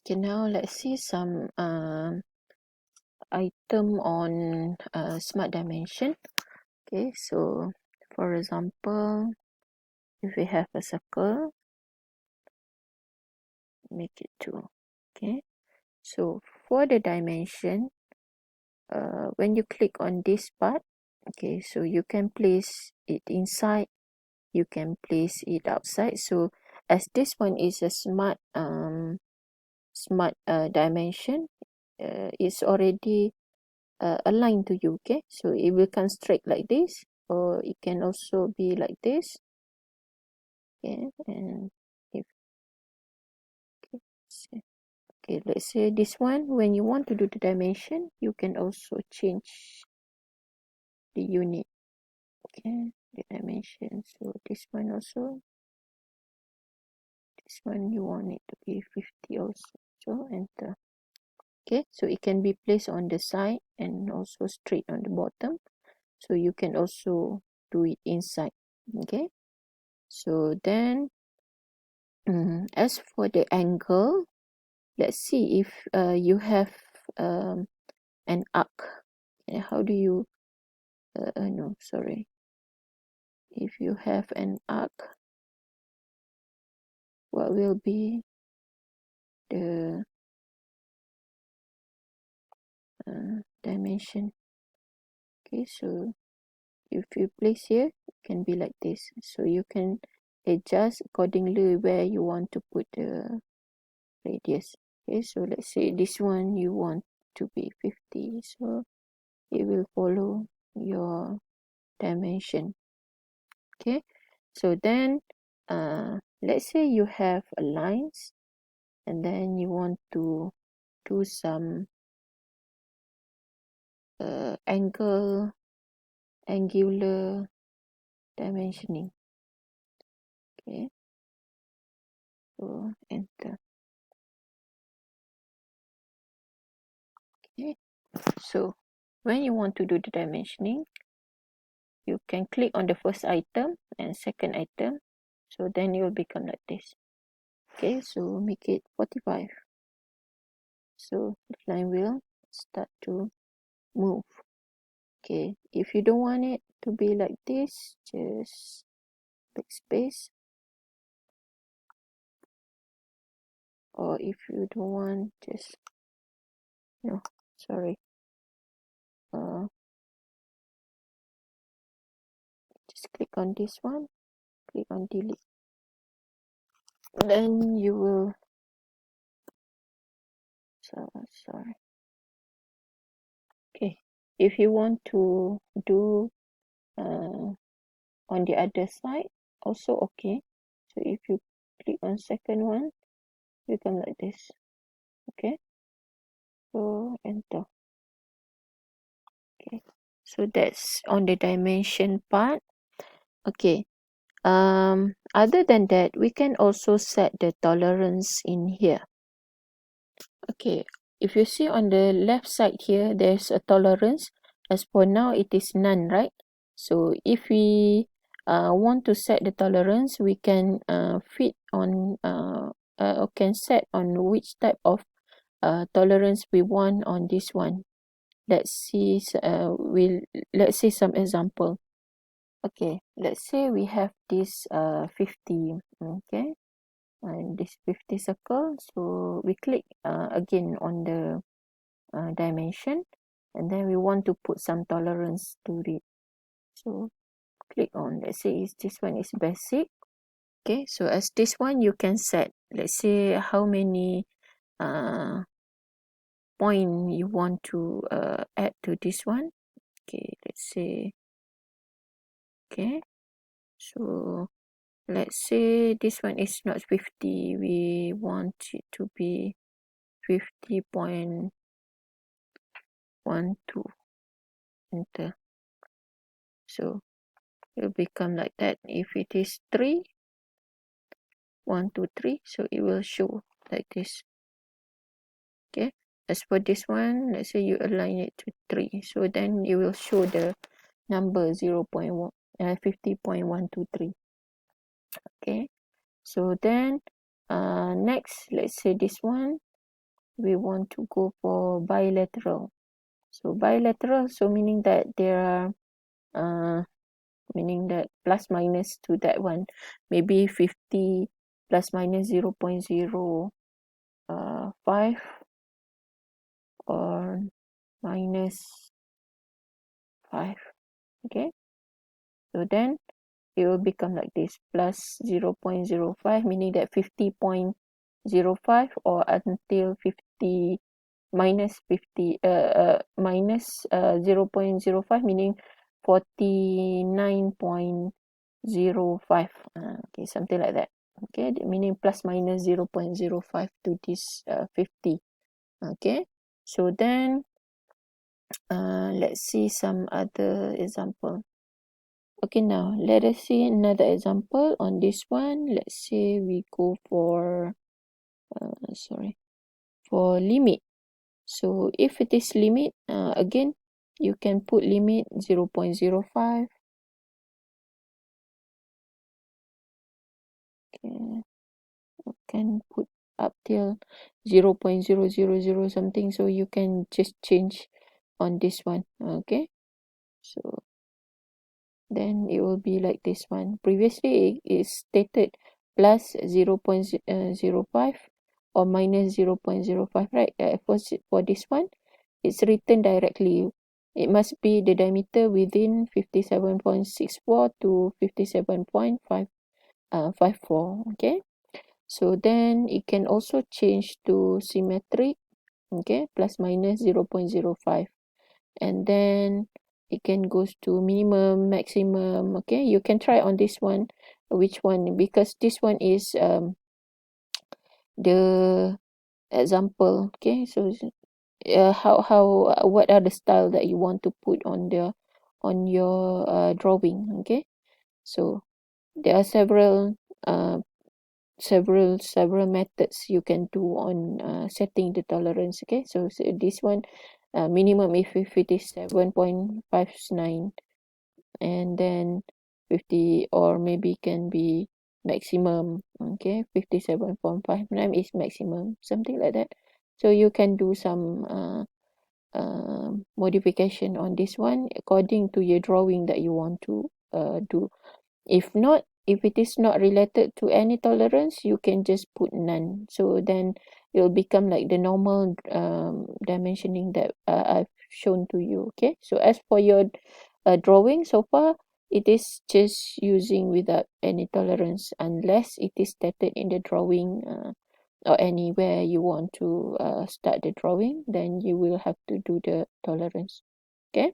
Okay, now let's see some item on smart dimension. Okay, so for example, if we have a circle, make it 2. Okay, so for the dimension, when you click on this part, okay, so you can place it inside, you can place it outside. So as this one is a smart dimension, it's already aligned to you. Okay, so it will come straight like this, or it can also be like this. Okay, and if okay, let's say this one, when you want to do the dimension, you can also change the unit. Okay, the dimension. So this one also, this one you want it to be 50 also. So enter. Okay, so it can be placed on the side and also straight on the bottom. So you can also do it inside. Okay, so then as for the angle, let's see if you have an arc. How do you no, sorry, if you have an arc, what will be the dimension? Okay, so if you place here, it can be like this, so you can adjust accordingly where you want to put the radius. Okay, so let's say this one you want to be 50, so it will follow your dimension. Okay, so then let's say you have a lines, and then you want to do some angular dimensioning. Okay, so enter. Okay, so when you want to do the dimensioning, you can click on the first item and second item, so then it will become like this. Okay, so make it 45. So the line will start to move. Okay, if you don't want it to be like this, just backspace. Or if you don't want, just no, sorry. Just click on this one, click on delete. Then you will sorry. Okay, if you want to do on the other side, also okay. So if you click on second one, become like this. Okay, so enter. Okay, so that's on the dimension part. Okay, other than that, we can also set the tolerance in here. Okay, if you see on the left side here, there's a tolerance. As for now, it is none, right? So if we want to set the tolerance, we can fit on can set on which type of tolerance we want on this one. Let's see let's see some example. Okay, let's say we have this 50. Okay, and this 50 circle, so we click again on the dimension, and then we want to put some tolerance to it, so click on, let's say this one is basic. Okay, so as this one you can set, let's say how many point you want to add to this one. Okay, let's say, okay, so let's say this one is not 50, we want it to be 50.12. Enter. So it will become like that. If it is 3, 1, 2, 3, so it will show like this. Okay, as for this one, let's say you align it to 3, so then it will show the number 0.1 50.123. Okay, so then next, let's say this one, we want to go for bilateral. So bilateral, so meaning that there are meaning that plus minus to that one, maybe 50 plus minus 0.05 or minus 5. Okay, so then it will become like this, plus 0.05, meaning that 50.05 or until 50 minus 50 minus 0.05, meaning 49.05, okay, something like that. Okay, meaning plus minus 0.05 to this 50. Okay, so then let's see some other example. Okay, now let us see another example on this one. Let's say we go for for limit. So if it is limit, again you can put limit 0.05. Okay, you can put up till 0.000 something, so you can just change on this one. Okay, so then it will be like this one. Previously it is stated plus 0.05 or minus 0.05, right? For this one, it's written directly. It must be the diameter within 57.64 to 57.54. Okay, so then it can also change to symmetric. Okay, plus minus 0.05, and then it can goes to minimum, maximum. Okay, you can try on this one which one, because this one is the example. Okay, so how what are the style that you want to put on the on your drawing. Okay, so there are uh, several methods you can do on setting the tolerance. Okay, so this one minimum if it is 7.59, and then 50, or maybe can be maximum. Okay, 57.59 is maximum, something like that. So you can do some modification on this one according to your drawing that you want to do. If not, if it is not related to any tolerance, you can just put none. So then it will become like the normal dimensioning that I've shown to you. Okay, so as for your drawing so far, it is just using without any tolerance, unless it is stated in the drawing or anywhere you want to start the drawing, then you will have to do the tolerance. Okay.